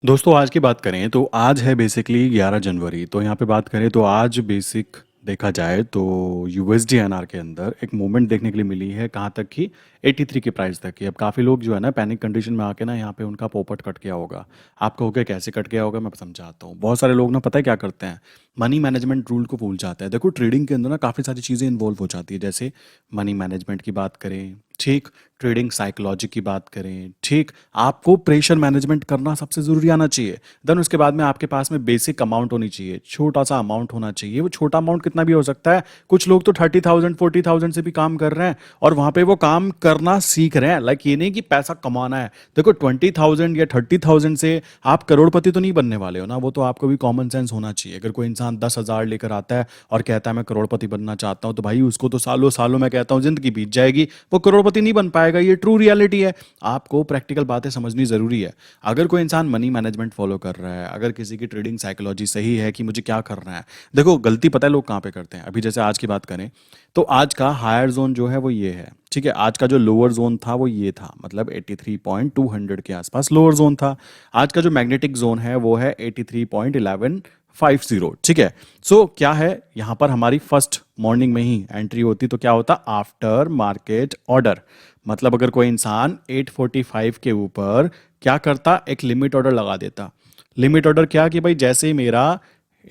दोस्तों आज की बात करें तो आज है बेसिकली 11 जनवरी। तो यहाँ पे बात करें तो आज बेसिक देखा जाए तो यूएसडी एनआर के अंदर एक मूवमेंट देखने के लिए मिली है, कहाँ तक कि 83 के प्राइस तक की। अब काफ़ी लोग जो है ना पैनिक कंडीशन में आके ना यहाँ पे उनका पोपट कट गया होगा। आपका होगा कैसे कट गया होगा मैं समझाता हूँ। बहुत सारे लोग ना पता है क्या करते हैं, मनी मैनेजमेंट रूल को भूल जाते हैं। देखो ट्रेडिंग के अंदर ना काफ़ी सारी चीज़ें इन्वॉल्व हो जाती है, जैसे मनी मैनेजमेंट की बात करें, ठीक, ट्रेडिंग साइकोलॉजी की बात करें, ठीक, आपको प्रेशर मैनेजमेंट करना सबसे ज़रूरी आना चाहिए। देन उसके बाद में आपके पास में बेसिक अमाउंट होनी चाहिए, छोटा सा अमाउंट होना चाहिए। वो छोटा अमाउंट कितना भी हो सकता है। कुछ लोग तो 30,000 40,000 से भी काम कर रहे हैं और वहाँ पे वो काम करना सीख रहे हैं। लाइक ये नहीं कि पैसा कमाना है। देखो 20,000 या 30,000 से आप करोड़पति तो नहीं बनने वाले हो ना। वो तो आपको भी कॉमन सेंस होना चाहिए। अगर कोई इंसान 10,000 लेकर आता है और कहता है मैं करोड़पति बनना चाहता हूँ, तो भाई उसको तो सालों सालों मैं कहता हूँ जिंदगी बीत जाएगी, वो करोड़पति नहीं बन पाएगा। ये ट्रू रियलिटी है। आपको प्रैक्टिकल बातें समझनी जरूरी है। अगर कोई इंसान मनी मैनेजमेंट फॉलो कर रहा है, अगर किसी की ट्रेडिंग साइकोलॉजी सही है कि मुझे क्या करना है। देखो गलती पता है लोग कहाँ पे करते हैं। अभी जैसे आज की बात करें तो आज का हायर जोन जो है वो ये है, ठीक है। आज का जो लोअर जोन था वो ये था, मतलब 83.200 के आसपास लोअर जोन था। आज का जो मैग्नेटिक जोन है वो है 83.1150, ठीक है। सो क्या है, यहाँ पर हमारी फर्स्ट मॉर्निंग में ही एंट्री होती तो क्या होता, आफ्टर मार्केट ऑर्डर। मतलब अगर कोई इंसान 845 के ऊपर क्या करता, एक लिमिट ऑर्डर लगा देता। लिमिट ऑर्डर क्या कि भाई जैसे ही मेरा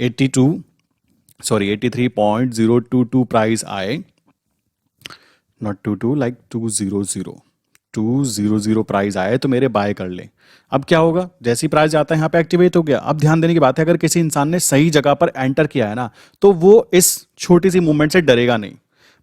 83.022 प्राइस आए, नॉट 22, लाइक 200 प्राइस आए तो मेरे बाय कर ले। अब क्या होगा, जैसी प्राइस जाता है यहाँ पे एक्टिवेट हो गया। अब ध्यान देने की बात है, अगर किसी इंसान ने सही जगह पर एंटर किया है ना, तो वो इस छोटी सी मूवमेंट से डरेगा नहीं।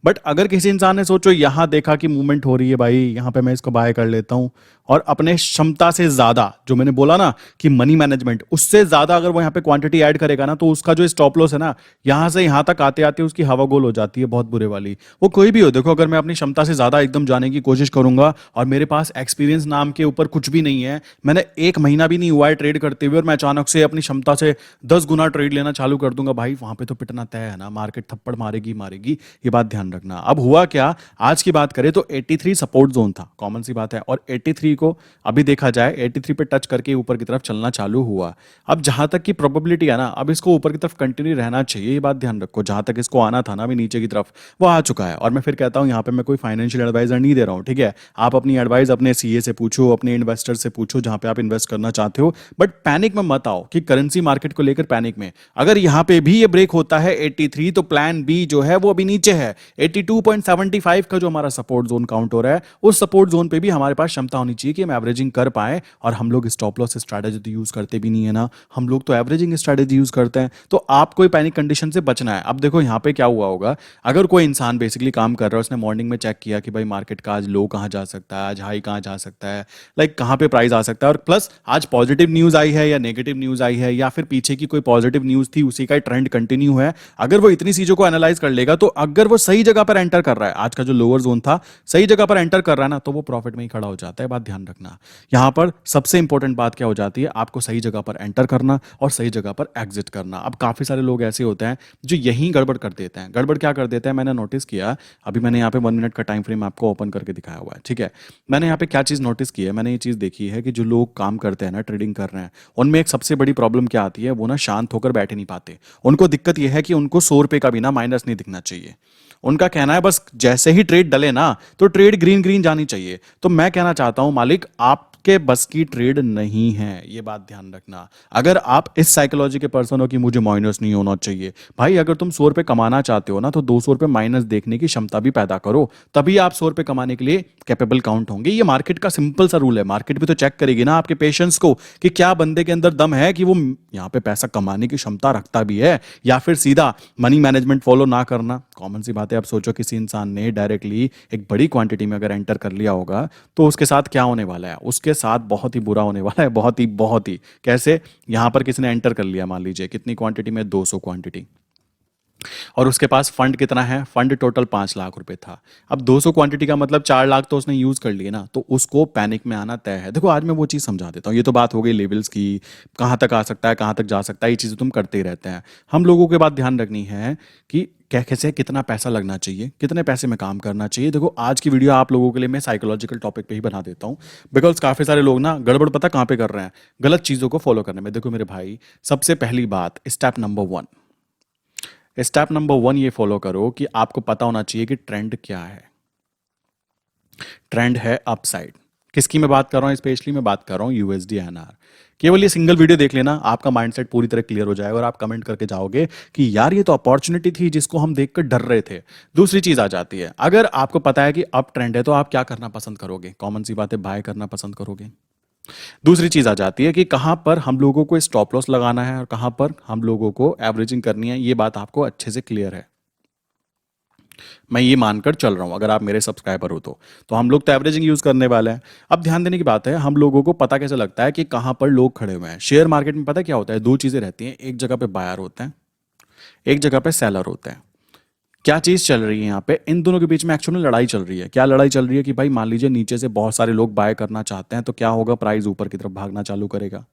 बट अगर किसी इंसान ने सोचो यहां देखा कि मूवमेंट हो रही है, भाई यहां पे मैं इसको बाय कर लेता हूं, और अपने क्षमता से ज्यादा, जो मैंने बोला ना कि मनी मैनेजमेंट, उससे ज्यादा अगर वो यहाँ पे क्वांटिटी ऐड करेगा ना, तो उसका जो स्टॉप लॉस है ना, यहां से यहां तक आते आते उसकी हवा गोल हो जाती है, बहुत बुरे वाली। वो कोई भी हो, देखो अगर मैं अपनी क्षमता से ज्यादा एकदम जाने की कोशिश करूंगा और मेरे पास एक्सपीरियंस नाम के ऊपर कुछ भी नहीं है, मैंने एक महीना भी नहीं हुआ है ट्रेड करते हुए, और मैं अचानक से अपनी क्षमता से 10 गुना ट्रेड लेना चालू कर दूंगा, भाई वहां पे तो पिटना तय है ना। मार्केट थप्पड़ मारेगी मारेगी, ये बात ध्यान रखना। अब हुआ क्या, आज की बात करें तो 83 सपोर्ट जोन था, कॉमन सी बात है, और 83 को अभी देखा जाए 83 पे टच करके ऊपर की तरफ चलना चालू हुआ। अब जहां तक की प्रोबेबिलिटी है ना, अब इसको ऊपर की तरफ कंटिन्यू रहना चाहिए, ये बात ध्यान रखो। जहां तक इसको आना था ना अभी नीचे की तरफ, वो आ चुका है। और मैं फिर कहता हूं यहाँ पे मैं कोई फाइनेंशियल एडवाइजर नहीं दे रहा हूँ, ठीक है। आप अपनी एडवाइस अपने सीए से पूछो, अपने इन्वेस्टर से पूछो जहां पे आप इन्वेस्ट करना चाहते हो, बट पैनिक में मत आओ कि करेंसी मार्केट को लेकर पैनिक में। अगर यहाँ पे भी ये ब्रेक होता है 83, तो प्लान बी जो है वो अभी नीचे है 82.75 का, जो हमारा सपोर्ट जोन काउंट हो रहा है। उस सपोर्ट जोन पे भी हमारे पास क्षमता होनी चाहिए कि हम एवरेजिंग कर पाए। और हम लोग स्टॉप लॉस स्ट्रैटेजी तो यूज करते भी नहीं है ना, हम लोग तो एवरेजिंग स्ट्रैटेजी यूज करते हैं। तो आपको पैनिक कंडीशन से बचना है। अब देखो यहाँ पे क्या हुआ होगा, अगर कोई इंसान बेसिकली काम कर रहा है, उसने मॉर्निंग में चेक किया कि भाई मार्केट का आज लो कहाँ जा सकता है, आज हाई कहाँ जा सकता है, लाइक कहाँ पे प्राइस आ सकता है, और प्लस आज पॉजिटिव न्यूज आई है या नेगेटिव न्यूज आई है, या फिर पीछे की कोई पॉजिटिव न्यूज थी उसी का ट्रेंड कंटिन्यू है। अगर वो इतनी चीजों को एनालाइज कर लेगा, तो अगर वो सही जगह पर एंटर कर रहा है, आज का जो लोअर जोन था सही जगह पर एंटर कर रहा है ना, तो वो प्रॉफिट में ही खड़ा हो जाता है। बात ध्यान रखना। यहां पर सबसे इंपॉर्टेंट बात क्या हो जाती है, आपको सही जगह पर एंटर करना और सही जगह पर एग्जिट करना। अब काफी सारे लोग ऐसे होते हैं जो यही गड़बड़ कर देते हैं। गड़बड़ क्या कर देते हैं, मैंने नोटिस किया, अभी मैंने यहाँ पे 1 मिनट का टाइम फ्रेम आपको ओपन करके दिखाया हुआ है, ठीक है। मैंने यहाँ पे क्या चीज नोटिस की है, मैंने ये चीज देखी है कि जो लोग काम करते हैं ना, ट्रेडिंग कर रहे हैं, उनमें एक सबसे बड़ी प्रॉब्लम क्या आती है, वो ना शांत होकर बैठ नहीं पाते। उनको दिक्कत यह है कि उनको 100 रुपए का भी ना माइनस नहीं दिखना चाहिए। उनका कहना है बस जैसे ही ट्रेड डले ना, तो ट्रेड ग्रीन ग्रीन जानी चाहिए। तो मैं कहना चाहता हूं मालिक, आपके बस की ट्रेड नहीं है, ये बात ध्यान रखना। अगर आप इस साइकोलॉजी के पर्सन हो कि मुझे माइनस नहीं होना चाहिए, भाई अगर तुम 100 रुपए कमाना चाहते हो ना, तो 200 रुपए माइनस देखने की क्षमता भी पैदा करो, तभी आप 100 रुपए कमाने के लिए कैपेबल काउंट होंगे। ये मार्केट का सिंपल सा रूल है। मार्केट भी तो चेक करेगी ना आपके पेशेंस को, कि क्या बंदे के अंदर दम है कि वो यहाँ पे पैसा कमाने की क्षमता रखता भी है, या फिर सीधा मनी मैनेजमेंट फॉलो ना करना। कॉमन सी बात है। अब सोचो किसी इंसान ने डायरेक्टली एक बड़ी क्वांटिटी में अगर एंटर कर लिया होगा, तो उसके साथ क्या होने वाला है, उसके साथ बहुत ही बुरा होने वाला है। बहुत ही कैसे, यहां पर किसी ने एंटर कर लिया, मान लीजिए कितनी क्वांटिटी में, 200 क्वांटिटी, और उसके पास फंड कितना है, फंड टोटल 5 लाख रुपए था। अब 200 क्वांटिटी का मतलब 4 लाख तो उसने यूज कर लिए ना, तो उसको पैनिक में आना तय है। देखो आज मैं वो चीज़ समझा देता हूँ, ये तो बात हो गई लेवल्स की, कहाँ तक आ सकता है कहाँ तक जा सकता है, ये चीज़ें तुम करते ही रहते हैं। हम लोगों के बात ध्यान रखनी है कि क्या कैसे कितना पैसा लगना चाहिए, कितने पैसे में काम करना चाहिए। देखो आज की वीडियो आप लोगों के लिए मैं साइकोलॉजिकल टॉपिक पे ही बना देता हूँ, बिकॉज काफ़ी सारे लोग ना गड़बड़ पता कहाँ पे कर रहे हैं, गलत चीज़ों को फॉलो करने में। देखो मेरे भाई, सबसे पहली बात, स्टेप नंबर वन ये फॉलो करो कि आपको पता होना चाहिए कि ट्रेंड क्या है। ट्रेंड है अपसाइड। किसकी मैं बात कर रहा हूं, स्पेशली मैं बात कर रहा हूं यूएसडी एनआर। केवल ये सिंगल वीडियो देख लेना, आपका माइंडसेट पूरी तरह क्लियर हो जाएगा और आप कमेंट करके जाओगे कि यार ये तो अपॉर्चुनिटी थी जिसको हम देखकर डर रहे थे। दूसरी चीज आ जाती है, अगर आपको पता है कि अब ट्रेंड है तो आप क्या करना पसंद करोगे, कॉमन सी बात है, बाय करना पसंद करोगे। दूसरी चीज आ जाती है कि कहां पर हम लोगों को स्टॉप लॉस लगाना है और कहां पर हम लोगों को एवरेजिंग करनी है। ये बात आपको अच्छे से क्लियर है, मैं ये मानकर चल रहा हूं, अगर आप मेरे सब्सक्राइबर हो तो हम लोग तो एवरेजिंग यूज करने वाले हैं। अब ध्यान देने की बात है, हम लोगों को पता कैसे लगता है कि कहां पर लोग खड़े हुए हैं। शेयर मार्केट में पता क्या होता है, दो चीजें रहती हैं, एक जगह पे बायर होते हैं, एक जगह पे सेलर होते हैं। क्या चीज चल रही है यहाँ पे, इन दोनों के बीच में एक्चुअली लड़ाई चल रही है। क्या लड़ाई चल रही है कि भाई मान लीजिए नीचे से बहुत सारे लोग बाय करना चाहते हैं, तो क्या होगा, प्राइस ऊपर की तरफ भागना चालू करेगा।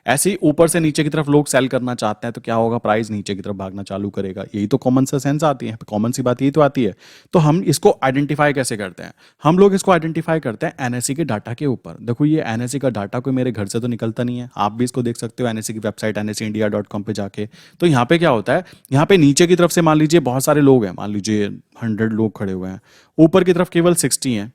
ऐसे ही ऊपर से नीचे की तरफ लोग सेल करना चाहते हैं, तो क्या होगा, प्राइस नीचे की तरफ भागना चालू करेगा। यही तो कॉमन सा सेंस आती है, कॉमन सी बात यही तो आती है। तो हम इसको आइडेंटिफाई कैसे करते हैं, हम लोग इसको आइडेंटिफाई करते हैं एनएससी के डाटा के ऊपर। देखो ये एनएससी का डाटा कोई मेरे घर से तो निकलता नहीं है, आप भी इसको देख सकते हो एनएससी की वेबसाइट nseIndia.com पे जाके। तो यहाँ पे क्या होता है, यहाँ पे नीचे की तरफ से मान लीजिए बहुत सारे लोग हैं, मान लीजिए 100 लोग खड़े हुए हैं, ऊपर की तरफ केवल 60 हैं।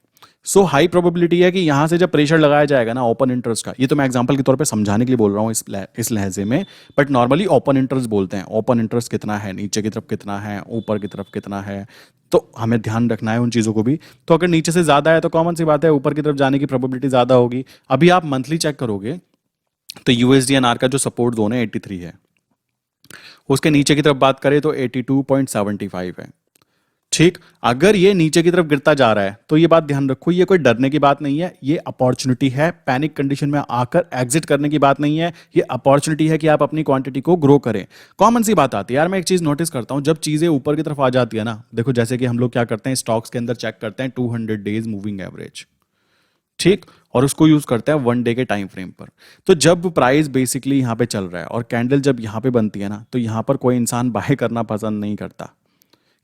सो हाई प्रोबेबिलिटी है कि यहां से जब प्रेशर लगाया जाएगा ना ओपन इंटरेस्ट का, ये तो मैं एग्जांपल के तौर पे समझाने के लिए बोल रहा हूँ इस लहजे में, बट नॉर्मली ओपन इंटरेस्ट बोलते हैं। ओपन इंटरेस्ट कितना है, नीचे की तरफ कितना है, ऊपर की तरफ कितना है, तो हमें ध्यान रखना है उन चीज़ों को भी। तो अगर नीचे से ज़्यादा है तो कॉमन सी बात है ऊपर की तरफ जाने की प्रोबेबिलिटी ज़्यादा होगी। अभी आप मंथली चेक करोगे तो यूएसडीएनआर का जो सपोर्ट जोन है 83 है, उसके नीचे की तरफ बात करें तो 82.75 है। ठीक, अगर ये नीचे की तरफ गिरता जा रहा है तो ये बात ध्यान रखो, ये कोई डरने की बात नहीं है, ये अपॉर्चुनिटी है। पैनिक कंडीशन में आकर एग्जिट करने की बात नहीं है, ये अपॉर्चुनिटी है कि आप अपनी क्वांटिटी को ग्रो करें। कॉमन सी बात आती है यार, मैं एक चीज नोटिस करता हूं, जब चीजें ऊपर की तरफ आ जाती है ना, देखो जैसे कि हम लोग क्या करते हैं, स्टॉक्स के अंदर चेक करते हैं 200 डेज मूविंग एवरेज, ठीक, और उसको यूज करते हैं 1 डे के टाइम फ्रेम पर। तो जब प्राइस बेसिकली यहाँ पे चल रहा है और कैंडल जब यहाँ पे बनती है ना, तो यहाँ पर कोई इंसान बाय करना पसंद नहीं करता।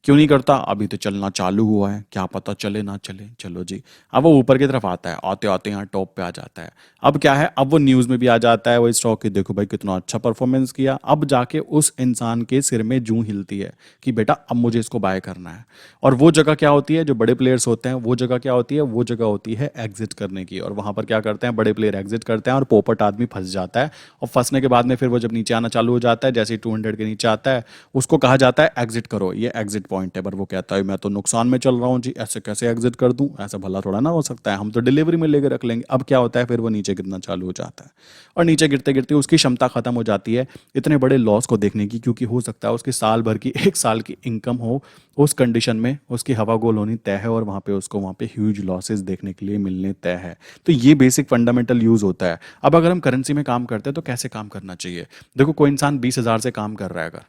क्यों नहीं करता, अभी तो चलना चालू हुआ है, क्या पता चले ना चले, चलो जी। अब वो ऊपर की तरफ आता है, आते आते यहाँ टॉप पे आ जाता है। अब क्या है, अब वो न्यूज़ में भी आ जाता है, वो स्टॉक की देखो भाई कितना अच्छा परफॉर्मेंस किया। अब जाके उस इंसान के सिर में जूं हिलती है कि बेटा अब मुझे इसको बाय करना है। और वो जगह क्या होती है, जो बड़े प्लेयर्स होते हैं, वो जगह क्या होती है, वो जगह होती है एग्जिट करने की। और वहां पर क्या करते हैं, बड़े प्लेयर एग्जिट करते हैं और पोपट आदमी फंस जाता है। और फंसने के बाद में फिर वो जब नीचे आना चालू हो जाता है, जैसे 200 के नीचे आता है, उसको कहा जाता है एग्जिट करो, ये एग्जिट पॉइंट है। पर वो कहता है मैं तो नुकसान में चल रहा हूँ जी, ऐसे कैसे एग्जिट कर दूं, ऐसा भला थोड़ा ना हो सकता है, हम तो डिलीवरी में लेकर रख लेंगे। अब क्या होता है, फिर वो नीचे गिरना चालू हो जाता है और नीचे गिरते गिरते उसकी क्षमता खत्म हो जाती है इतने बड़े लॉस को देखने की, क्योंकि हो सकता है उसकी साल भर की, 1 साल की इनकम हो, उस कंडीशन में उसकी हवा गोल होनी तय है और वहाँ पे उसको वहाँ पे ह्यूज लॉसेस देखने के लिए मिलने तय है। तो ये बेसिक फंडामेंटल यूज होता है। अब अगर हम करेंसी में काम करते हैं तो कैसे काम करना चाहिए। देखो कोई इंसान 20,000 से काम कर रहा है अगर,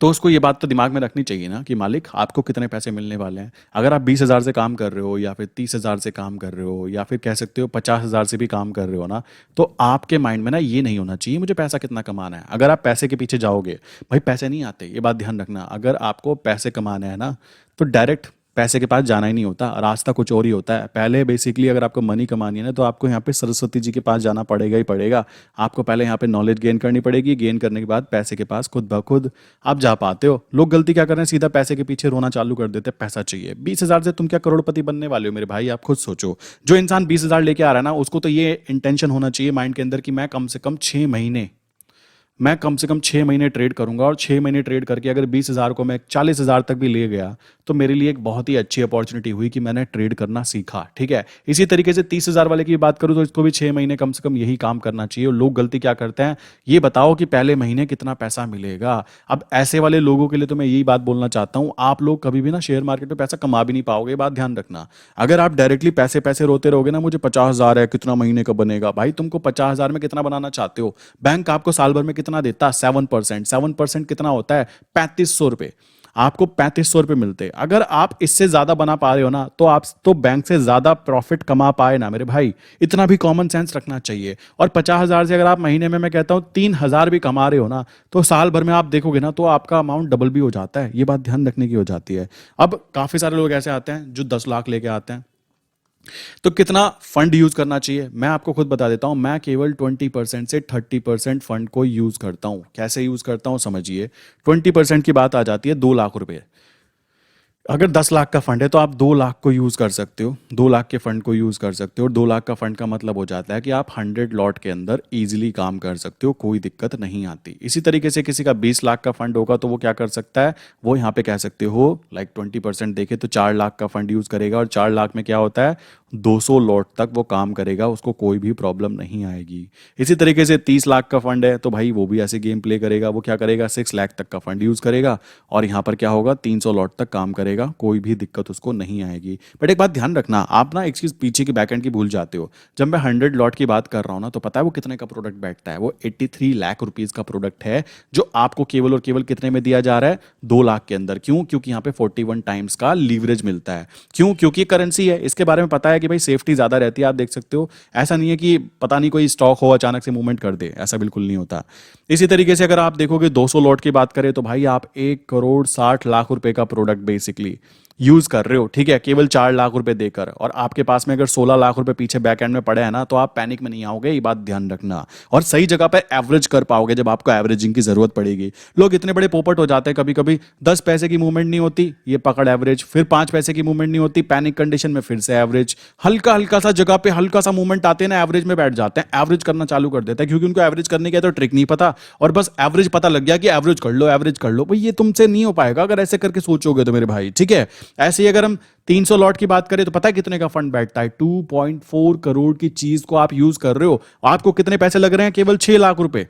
तो उसको ये बात तो दिमाग में रखनी चाहिए ना कि मालिक आपको कितने पैसे मिलने वाले हैं। अगर आप 20,000 से काम कर रहे हो या फिर 30,000 से काम कर रहे हो या फिर कह सकते हो 50,000 से भी काम कर रहे हो ना, तो आपके माइंड में ना ये नहीं होना चाहिए मुझे पैसा कितना कमाना है। अगर आप पैसे के पीछे जाओगे, भाई पैसे नहीं आते, ये बात ध्यान रखना। अगर आपको पैसे कमाने हैं ना, तो डायरेक्ट पैसे के पास जाना ही नहीं होता, रास्ता कुछ और ही होता है। पहले बेसिकली अगर आपको मनी कमानी है ना, तो आपको यहाँ पे सरस्वती जी के पास जाना पड़ेगा ही पड़ेगा। आपको पहले यहाँ पे नॉलेज गेन करनी पड़ेगी, गेन करने के बाद पैसे के पास खुद ब खुद आप जा पाते हो। लोग गलती क्या कर रहे हैं, सीधा पैसे के पीछे रोना चालू कर देते हैं, पैसा चाहिए। 20,000 से तुम क्या करोड़पति बनने वाले हो मेरे भाई, आप खुद सोचो। जो इंसान 20,000 लेके आ रहा है ना, उसको तो ये इंटेंशन होना चाहिए माइंड के अंदर कि मैं कम से कम 6 महीने, मैं कम से कम 6 महीने ट्रेड करूंगा और 6 महीने ट्रेड करके अगर 20,000 को मैं 40,000 तक भी ले गया, तो मेरे लिए एक बहुत ही अच्छी अपॉर्चुनिटी हुई कि मैंने ट्रेड करना सीखा। ठीक है, इसी तरीके से 30,000 वाले की बात करूं तो इसको भी 6 महीने कम से कम यही काम करना चाहिए। और लोग गलती क्या करते हैं, ये बताओ कि पहले महीने कितना पैसा मिलेगा। अब ऐसे वाले लोगों के लिए तो मैं यही बात बोलना चाहता हूं, आप लोग कभी भी ना शेयर मार्केट में पैसा कमा भी नहीं पाओगे, बात ध्यान रखना। अगर आप डायरेक्टली पैसे पैसे रोते रहोगे ना, मुझे 50,000 है, कितना महीने का बनेगा, भाई तुमको 50,000 में कितना बनाना चाहते हो, बैंक आपको साल भर में कितना कितना देता? 7%। 7% कितना होता है? 3500 रुपये। आपको 3500 रुपये मिलते। अगर आप इससे ज्यादा बना पा रहे हो ना, तो आप तो बैंक से ज्यादा प्रॉफिट कमा पाए ना मेरे भाई। इतना भी कॉमन सेंस रखना चाहिए। और 50,000 से अगर आप महीने में, मैं कहता हूं 3,000 भी कमा रहे हो ना, तो साल भर में आप देखोगे ना, तो आपका अमाउंट डबल भी हो जाता है। ये बात ध्यान रखने की हो जाती है। अब काफी सारे लोग ऐसे आते हैं जो 10 लाख लेके आते हैं। तो कितना फंड यूज करना चाहिए, मैं आपको खुद बता देता हूं। मैं केवल 20% से 30% फंड को यूज करता हूं। कैसे यूज करता हूं समझिए। 20% की बात आ जाती है 2 लाख रुपए। अगर 10 लाख का फंड है तो आप 2 लाख को यूज कर सकते हो। 2 लाख के फंड को यूज कर सकते हो। और 2 लाख का फंड का मतलब हो जाता है कि आप 100 लॉट के अंदर इजीली काम कर सकते हो, कोई दिक्कत नहीं आती। इसी तरीके से किसी का 20 लाख का फंड होगा तो वो क्या कर सकता है, वो यहाँ पे कह सकते हो लाइक 20% देखे तो 4 लाख का फंड यूज करेगा। और 4 लाख में क्या होता है, 200 लॉट तक वो काम करेगा, उसको कोई भी प्रॉब्लम नहीं आएगी। इसी तरीके से 30 लाख का फंड है तो भाई वो भी ऐसे गेम प्ले करेगा। वो क्या करेगा, 6 लाख तक का फंड यूज करेगा और यहाँ पर क्या होगा, 300 लॉट तक काम करेगा, कोई भी दिक्कत उसको नहीं आएगी। बट एक बात ध्यान रखना, आप ना एक चीज पीछे की बैकएंड की भूल जाते हो। जब मैं 100 लॉट की बात कर रहा हूँ ना, तो पता है वो कितने का प्रोडक्ट बैठता है? वो 83 लाख रुपीज का प्रोडक्ट है, जो आपको केवल और केवल कितने में दिया जा रहा है, 2 लाख के अंदर। क्यों? क्योंकि यहाँ पे 41 टाइम्स का लीवरेज मिलता है। क्यों? क्योंकि करेंसी है, इसके बारे में पता है कि भाई सेफ्टी ज्यादा रहती है। आप देख सकते हो, ऐसा नहीं है कि पता नहीं कोई स्टॉक हो अचानक से मूवमेंट कर दे, ऐसा बिल्कुल नहीं होता। इसी तरीके से अगर आप देखोगे 200 लॉट की बात करें तो भाई आप 1,60,00,000 रुपए का प्रोडक्ट बेसिकली यूज कर रहे हो, ठीक है, केवल 4 लाख रुपए देकर। और आपके पास में अगर 16 लाख रुपए पीछे बैक एंड में पड़े हैं ना, तो आप पैनिक में नहीं आओगे, ये बात ध्यान रखना। और सही जगह पे एवरेज कर पाओगे जब आपको एवरेजिंग की जरूरत पड़ेगी। लोग इतने बड़े पोपट हो जाते हैं, कभी कभी 10 पैसे की मूवमेंट नहीं होती, ये पकड़ एवरेज, फिर 5 पैसे की मूवमेंट नहीं होती, पैनिक कंडीशन में फिर से एवरेज, हल्का हल्का सा जगह पे हल्का सा मूवमेंट आते हैं ना, एवरेज में बैठ जाते हैं, एवरेज करना चालू कर देते हैं, क्योंकि उनको एवरेज करने की तो ट्रिक नहीं पता। और बस एवरेज पता लग गया कि एवरेज कर लो, एवरेज कर लो। भाई ये तुमसे नहीं हो पाएगा अगर ऐसे करके सोचोगे तो मेरे भाई, ठीक है। ऐसे ही अगर हम 300 लॉट की बात करें तो पता है कितने का फंड बैठता है? 2.4 करोड़ की चीज को आप यूज कर रहे हो, आपको कितने पैसे लग रहे हैं? केवल 6 लाख रुपए।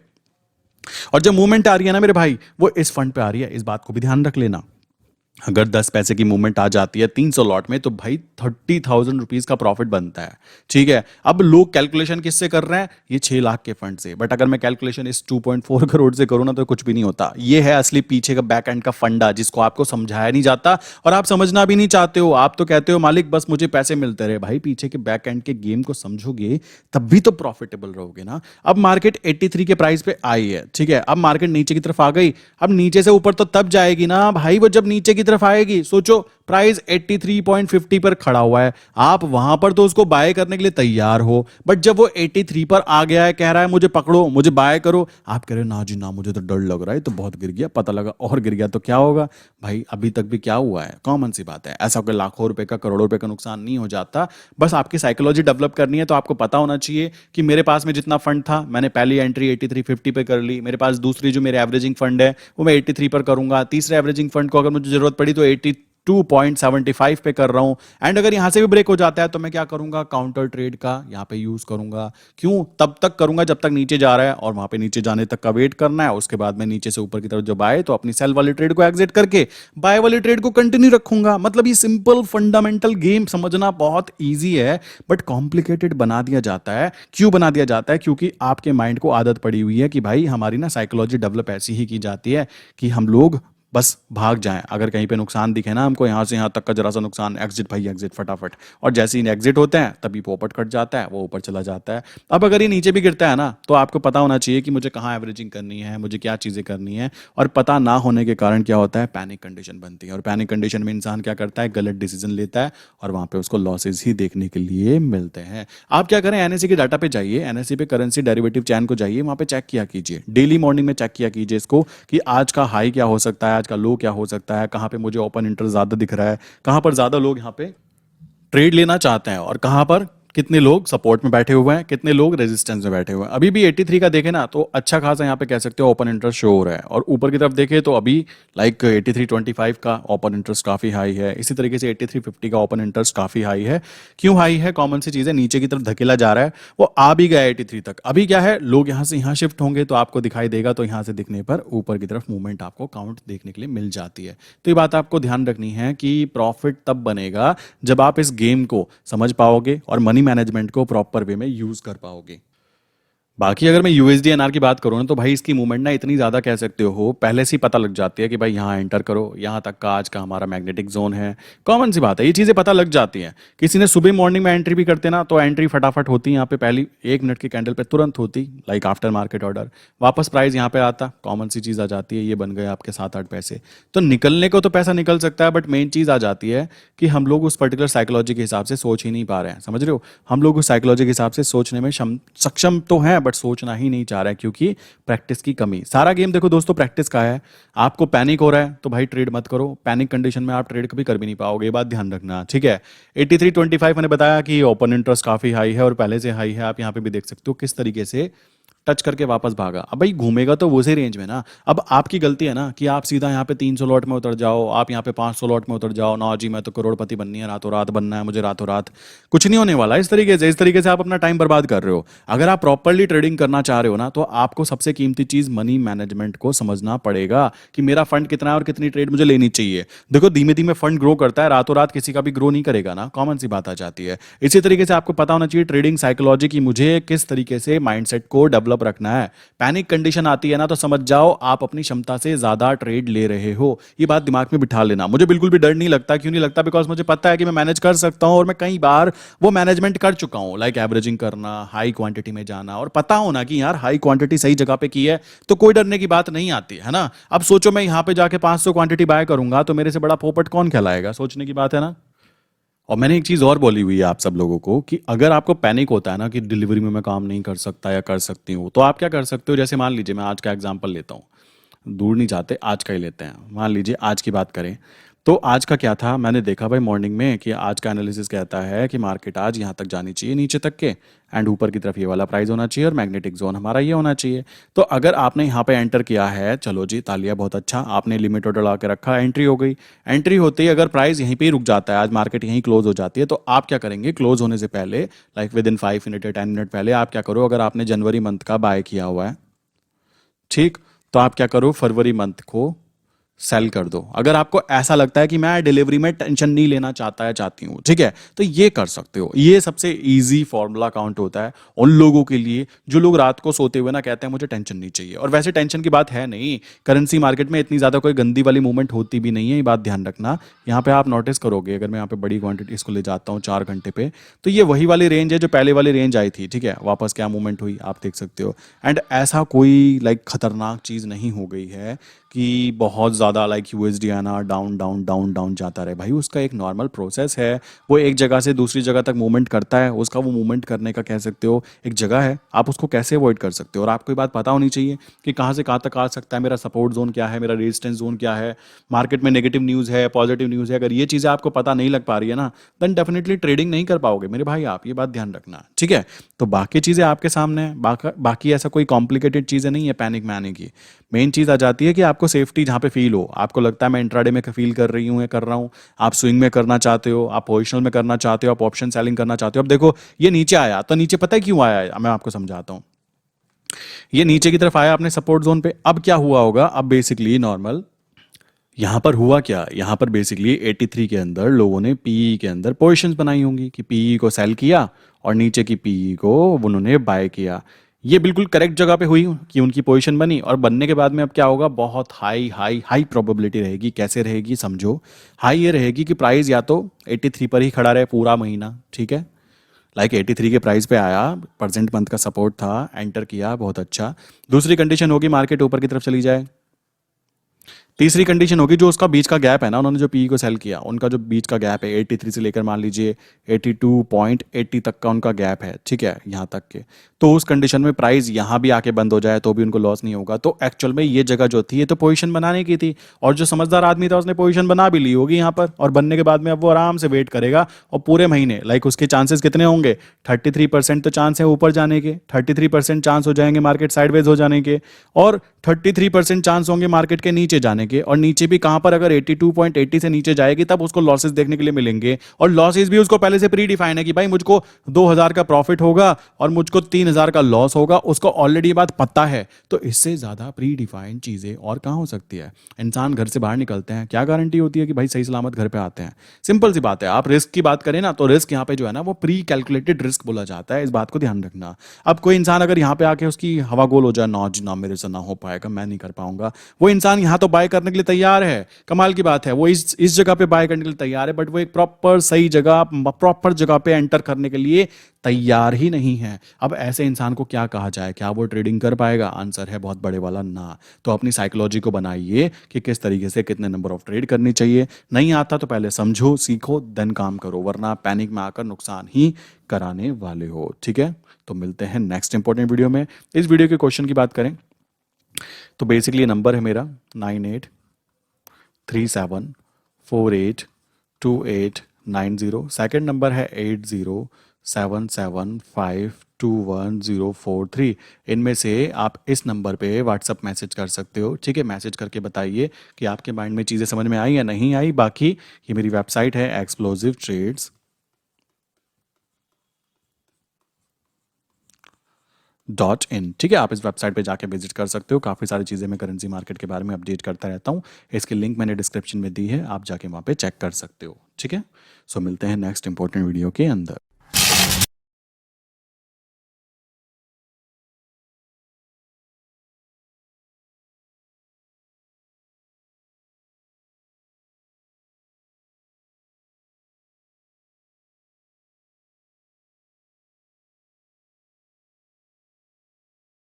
और जब मूवमेंट आ रही है ना मेरे भाई, वो इस फंड पे आ रही है, इस बात को भी ध्यान रख लेना। अगर 10 पैसे की मूवमेंट आ जाती है 300 लॉट में, तो भाई 30,000 रुपीज का प्रॉफिट बनता है, ठीक है। अब लोग कैलकुलेशन किससे कर रहे हैं? ये 6 लाख के फंड से। बट अगर मैं कैलकुलेशन इस 2.4 करोड़ से करूँ ना, तो कुछ भी नहीं होता। ये है असली पीछे का बैक एंड का फंडा, जिसको आपको समझाया नहीं जाता और आप समझना भी नहीं चाहते हो। आप तो कहते हो मालिक बस मुझे पैसे मिलते रहे। भाई पीछे के बैक एंड के गेम को समझोगे तब भी तो प्रॉफिटेबल रहोगे ना। अब मार्केट 83 के प्राइस पे आई है, ठीक है। अब मार्केट नीचे की तरफ आ गई। अब नीचे से ऊपर तो तब जाएगी ना भाई, वो जब नीचे की तरफ आएगी। सोचो, प्राइस 83.50 पर खड़ा हुआ है, आप वहां पर तो उसको बाय करने के लिए तैयार हो। बट जब वो 83 पर आ गया है, कह रहा है मुझे पकड़ो, मुझे बाय करो, आप कह रहे हो ना जी ना, मुझे तो डर लग रहा है, तो बहुत गिर गया, पता लगा और गिर गया तो क्या होगा? भाई अभी तक भी क्या हुआ है, कॉमन सी बात है। ऐसा कोई लाखों रुपए का, करोड़ों रुपए का नुकसान नहीं हो जाता। बस आपकी साइकोलॉजी डेवलप करनी है, तो आपको पता होना चाहिए कि मेरे पास में जितना फंड था, मैंने पहली एंट्री 8350 पे कर ली। मेरे पास दूसरी जो मेरे एवरेजिंग फंड है वो मैं 83 पर करूंगा। तीसरे एवरेजिंग फंड को अगर मुझे जरूरत पड़ी तो 2.75 पे कर रहा हूं। एंड अगर यहां से भी ब्रेक हो जाता है तो मैं क्या करूंगा, काउंटर ट्रेड का यहां पे यूज करूंगा। क्यों? तब तक करूंगा जब तक नीचे जा रहा है, और वहां पे नीचे जाने तक का वेट करना है। उसके बाद में नीचे से ऊपर की तरफ जब आए तो अपनी सेल वाली ट्रेड को एग्जिट करके बाय वाली ट्रेड को कंटिन्यू रखूंगा। मतलब ये सिंपल फंडामेंटल गेम समझना बहुत ईजी है, बट कॉम्प्लिकेटेड बना दिया जाता है। क्यों बना दिया जाता है? क्योंकि आपके माइंड को आदत पड़ी हुई है कि भाई हमारी ना साइकोलॉजी डेवलप ऐसी ही की जाती है कि हम लोग बस भाग जाएं। अगर कहीं पे नुकसान दिखे ना हमको, यहाँ से यहाँ तक का जरा सा नुकसान, एग्जिट भाई एग्जिट फटाफट। और जैसे ही एग्जिट होते हैं तभी पोपट कट जाता है, वो ऊपर चला जाता है। अब अगर ये नीचे भी गिरता है ना, तो आपको पता होना चाहिए कि मुझे कहाँ एवरेजिंग करनी है, मुझे क्या चीज़ें करनी है। और पता ना होने के कारण क्या होता है, पैनिक कंडीशन बनती है। और पैनिक कंडीशन में इंसान क्या करता है, गलत डिसीजन लेता है, और वहाँ पे उसको लॉसेज ही देखने के लिए मिलते हैं। आप क्या करें, एनएससी के डाटा पे जाइए, एनएससी पे करेंसी डेरिवेटिव चैन को जाइए, वहाँ पे चेक किया कीजिए, डेली मॉर्निंग में चेक किया कीजिए इसको, कि आज का हाई क्या हो सकता है, आज का लो क्या हो सकता है, कहां पे मुझे ओपन इंटरेस्ट ज्यादा दिख रहा है, कहां पर ज्यादा लोग यहां पे ट्रेड लेना चाहते हैं, और कहां पर कितने लोग सपोर्ट में बैठे हुए हैं, कितने लोग रेजिस्टेंस में बैठे हुए हैं। अभी भी 83 का देखे ना, तो अच्छा खासा यहाँ पे कह सकते हो ओपन इंटरेस्ट शो हो रहा है। और ऊपर की तरफ देखे तो अभी लाइक 83.25 का ओपन इंटरेस्ट काफी हाई है। इसी तरीके से 83.50 का ओपन इंटरेस्ट काफी हाई है। क्यों हाई है? कॉमन सी चीज है, नीचे की तरफ धकेला जा रहा है, वो आ भी गया 83 तक। अभी क्या है, लोग यहाँ से यहाँ शिफ्ट होंगे तो आपको दिखाई देगा, तो यहाँ से दिखने पर ऊपर की तरफ मूवमेंट आपको काउंट देखने के लिए मिल जाती है। तो ये बात आपको ध्यान रखनी है कि प्रॉफिट तब बनेगा जब आप इस गेम को समझ पाओगे और मनी मैनेजमेंट को प्रॉपर वे में यूज कर पाओगे। बाकी अगर मैं यूएसडी एनआर की बात करूँ ना तो भाई इसकी मूवमेंट ना इतनी ज़्यादा कह सकते हो पहले से ही पता लग जाती है कि भाई यहाँ एंटर करो, यहाँ तक का आज का हमारा मैग्नेटिक जोन है। कॉमन सी बात है, ये चीज़ें पता लग जाती हैं। किसी ने सुबह मॉर्निंग में एंट्री भी करते ना तो एंट्री फटाफट होती यहाँ पे पहली 1 मिनट की कैंडल पे तुरंत होती, लाइक आफ्टर मार्केट ऑर्डर वापस प्राइस यहाँ पे आता, कॉमन सी चीज़ आ जाती है, ये बन गए आपके 7-8 पैसे। तो निकलने को तो पैसा निकल सकता है, बट मेन चीज़ आ जाती है कि हम लोग उस पर्टिकुलर साइकोलॉजी के हिसाब से सोच ही नहीं पा रहे हैं, समझ रहे हो। हम लोग उस साइकोलॉजी के हिसाब से सोचने में सक्षम तो हैं, बट सोचना ही नहीं चाह रहा है क्योंकि प्रैक्टिस की कमी। सारा गेम देखो दोस्तों प्रैक्टिस का है। आपको पैनिक हो रहा है तो भाई ट्रेड मत करो, पैनिक कंडीशन में आप ट्रेड कभी कर भी नहीं पाओगे, ये बात ध्यान रखना, ठीक है। 83.25 मैंने बताया कि ओपन इंटरेस्ट काफी हाई है और पहले से हाई है, आप यहाँ पे भी देख सकते हो किस तरीके से टच करके वापस भागा। अब भाई घूमेगा तो उसी रेंज में ना। अब आपकी गलती है ना कि आप सीधा यहाँ पे 300 लॉट में उतर जाओ, आप यहाँ पे 500 लॉट में उतर जाओ, ना जी मैं तो करोड़पति बननी है, रातों रात बनना है मुझे, रातों रात कुछ नहीं होने वाला। इस तरीके से आप अपना टाइम बर्बाद कर रहे हो। अगर आप प्रॉपरली ट्रेडिंग करना चाह रहे हो ना तो आपको सबसे कीमती चीज मनी मैनेजमेंट को समझना पड़ेगा कि मेरा फंड कितना है और कितनी ट्रेड मुझे लेनी चाहिए। देखो धीमे धीमे फंड ग्रो करता है, रातों रात किसी का भी ग्रो नहीं करेगा ना, कॉमन सी बात आ जाती है। इसी तरीके से आपको पता होना चाहिए ट्रेडिंग साइकोलॉजी की, मुझे किस तरीके से माइंडसेट को डेवलप रखना है। पैनिक कंडीशन आती है ना तो समझ जाओ आप अपनी क्षमता से ज्यादा ट्रेड ले रहे हो, ये बात दिमाग में बिठा लेना। मुझे बिल्कुल भी डर नहीं लगता, क्यों नहीं लगता, बिकॉज मुझे पता है कि मैं मैनेज कर सकता हूं और मैं कई बार वो मैनेजमेंट कर चुका हूं, लाइक एवरेजिंग करना, हाई क्वांटिटी में जाना, और पता होना कि यार हाई क्वांटिटी सही जगह पे की है तो कोई डरने की बात नहीं आती है ना। अब सोचो मैं यहां पे जाके 500 क्वांटिटी बाय करूंगा तो मेरे से बड़ा पोपट कौन कहलाएगा, सोचने की बात है ना। और मैंने एक चीज़ और बोली हुई है आप सब लोगों को कि अगर आपको पैनिक होता है ना कि डिलीवरी में मैं काम नहीं कर सकता या कर सकती हूँ, तो आप क्या कर सकते हो। जैसे मान लीजिए मैं आज का एग्जांपल लेता हूँ, दूर नहीं जाते, आज का ही लेते हैं। मान लीजिए आज की बात करें तो आज का क्या था, मैंने देखा भाई मॉर्निंग में कि आज का एनालिसिस कहता है कि मार्केट आज यहाँ तक जानी चाहिए नीचे तक के, एंड ऊपर की तरफ ये वाला प्राइस होना चाहिए और मैग्नेटिक जोन हमारा ये होना चाहिए। तो अगर आपने यहाँ पे एंटर किया है, चलो जी तालिया, बहुत अच्छा, आपने लिमिट ऑर्डर लगा के रखा, एंट्री हो गई। एंट्री होते ही अगर प्राइस यहीं पे ही रुक जाता है, आज मार्केट यहीं क्लोज हो जाती है, तो आप क्या करेंगे, क्लोज होने से पहले लाइक विद इन 5 मिनट या 10 मिनट पहले आप क्या करो, अगर आपने जनवरी मंथ का बाय किया हुआ है, ठीक, तो आप क्या करो, फरवरी मंथ को सेल कर दो। अगर आपको ऐसा लगता है कि मैं डिलीवरी में टेंशन नहीं लेना चाहता है, चाहती हूँ, ठीक है, तो ये कर सकते हो। ये सबसे इजी फॉर्मूला काउंट होता है उन लोगों के लिए जो लोग रात को सोते हुए ना कहते हैं मुझे टेंशन नहीं चाहिए। और वैसे टेंशन की बात है नहीं, करेंसी मार्केट में इतनी ज्यादा कोई गंदी वाली मूवमेंट होती भी नहीं है, ये बात ध्यान रखना। यहाँ पे आप नोटिस करोगे, अगर मैं यहाँ पे बड़ी क्वांटिटी इसको ले जाता हूँ 4 घंटे पे, तो ये वही वाली रेंज है जो पहले वाली रेंज आई थी, ठीक है, वापस क्या मूवमेंट हुई आप देख सकते हो। एंड ऐसा कोई लाइक खतरनाक चीज नहीं हो गई है कि बहुत ज़्यादा लाइक यूएसडी आना डाउन डाउन डाउन डाउन जाता रहे। भाई उसका एक नॉर्मल प्रोसेस है, वो एक जगह से दूसरी जगह तक मूवमेंट करता है, उसका वो मूवमेंट करने का कह सकते हो एक जगह है, आप उसको कैसे अवॉइड कर सकते हो। और आपको ये बात पता होनी चाहिए कि कहाँ से कहाँ तक आ सकता है, मेरा सपोर्ट जोन क्या है, मेरा रेजिस्टेंस जोन क्या है, मार्केट में नेगेटिव न्यूज़ है, पॉजिटिव न्यूज़ है। अगर ये चीज़ें आपको पता नहीं लग पा रही है ना, देन डेफिनेटली ट्रेडिंग नहीं कर पाओगे मेरे भाई, आप ये बात ध्यान रखना, ठीक है। तो बाकी चीज़ें आपके सामने है, बाकी ऐसा कोई कॉम्प्लिकेटेड चीज़ें नहीं है पैनिक में आने की। मेन चीज़ आ जाती है कि आपको सेफ्टी जहाँ पे फील हो, आपको लगता है मैं इंट्राडे में फील कर रही हूँ या कर रहा हूँ, आप स्विंग में करना चाहते हो, आप पोजिशनल में करना चाहते हो, आप ऑप्शन सेलिंग करना चाहते हो। अब देखो ये नीचे आया, तो नीचे पता है क्यों आया है, मैं आपको समझाता हूँ। ये नीचे की तरफ आया अपने सपोर्ट जोन पे, अब क्या हुआ होगा, अब बेसिकली नॉर्मल यहाँ पर हुआ क्या, यहाँ पर बेसिकली 83 के अंदर लोगों ने पीई के अंदर पोजीशंस बनाई होंगी कि पीई को सेल किया और नीचे की पीई को उन्होंने बाय किया। ये बिल्कुल करेक्ट जगह पे हुई कि उनकी पोजीशन बनी, और बनने के बाद में अब क्या होगा, बहुत हाई हाई हाई प्रोबेबिलिटी रहेगी। कैसे रहेगी समझो, हाई ये रहेगी कि प्राइस या तो 83 पर ही खड़ा रहे पूरा महीना, ठीक है, लाइक 83 के प्राइस पे आया, परसेंट मंथ का सपोर्ट था, एंटर किया, बहुत अच्छा। दूसरी कंडीशन होगी मार्केट ऊपर की तरफ चली जाए। तीसरी कंडीशन होगी जो उसका बीच का गैप है ना, उन्होंने जो पी को सेल किया उनका जो बीच का गैप है 83 से लेकर मान लीजिए 82.80 तक का उनका गैप है, ठीक है, यहाँ तक के, तो उस कंडीशन में प्राइस यहाँ भी आके बंद हो जाए तो भी उनको लॉस नहीं होगा। तो एक्चुअल में ये जगह जो थी ये तो पोजीशन बनाने की थी, और जो समझदार आदमी था उसने पोजीशन बना भी ली होगी यहाँ पर, और बनने के बाद में अब वो आराम से वेट करेगा। और पूरे महीने लाइक उसके चांसेस कितने होंगे, 33% तो चांस है ऊपर जाने के, 33% चांस हो जाएंगे मार्केट साइडवेज हो जाने के, और 33% चांस होंगे मार्केट के नीचे जाने जाने के, और नीचे भी कहाँ पर अगर 82.80 से नीचे जाएगी तब उसको लॉसेस देखने के लिए मिलेंगे, और लॉसेस भी उसको पहले से प्री डिफाइन है कि भाई मुझको 2,000 का प्रॉफिट होगा और मुझको 3,000 का लॉस होगा, उसको ऑलरेडी ये बात पता है। तो इससे ज़्यादा प्री डिफाइंड चीज़ें और कहाँ हो सकती है। इंसान घर से बाहर निकलते हैं, क्या गारंटी होती है कि भाई सही सलामत घर पे आते हैं। सिंपल सी बात है, आप रिस्क की बात करें ना, तो रिस्क यहाँ पे जो है ना वो प्री कैलकुलेटेड रिस्क बोला जाता है, इस बात को ध्यान रखना। अब कोई इंसान अगर यहाँ पे आके उसकी हवा गोल हो जाए, ना जी ना मेरे से ना हो पाएगा, मैं नहीं कर पाऊंगा, वो इंसान यहाँ तो बाय करने के लिए तैयार है, कमाल की बात है, वो इस जगह पे बाय करने के लिए तैयार है, बट वो एक प्रॉपर सही जगह प्रॉपर जगह पे एंटर करने के लिए तैयार ही नहीं है। अब ऐसे इंसान को क्या कहा जाए, क्या वो ट्रेडिंग कर पाएगा? आंसर है बहुत बड़े वाला ना। तो अपनी साइकोलॉजी को बनाइए कि किस तरीके से कितने नंबर ऑफ ट्रेड करनी चाहिए। नहीं आता तो पहले समझो, सीखो, देन काम करो, वरना पैनिक में आकर नुकसान ही कराने वाले हो। ठीक है, तो मिलते हैं नेक्स्ट इंपॉर्टेंट वीडियो में। इस वीडियो के क्वेश्चन की बात करें तो बेसिकली नंबर है मेरा 9837482890। सेकंड नंबर है 8077521043। इनमें से आप इस नंबर पे व्हाट्सअप मैसेज कर सकते हो। ठीक है, मैसेज करके बताइए कि आपके माइंड में चीज़ें समझ में आई या नहीं आई। बाकी ये मेरी वेबसाइट है explosivtrades.in। ठीक है, आप इस वेबसाइट पे जाके विजिट कर सकते हो। काफ़ी सारी चीज़ें मैं करेंसी मार्केट के बारे में अपडेट करता रहता हूँ। इसकी लिंक मैंने डिस्क्रिप्शन में दी है, आप जाके वहाँ पे चेक कर सकते हो। ठीक है, सो मिलते हैं नेक्स्ट इंपॉर्टेंट वीडियो के अंदर।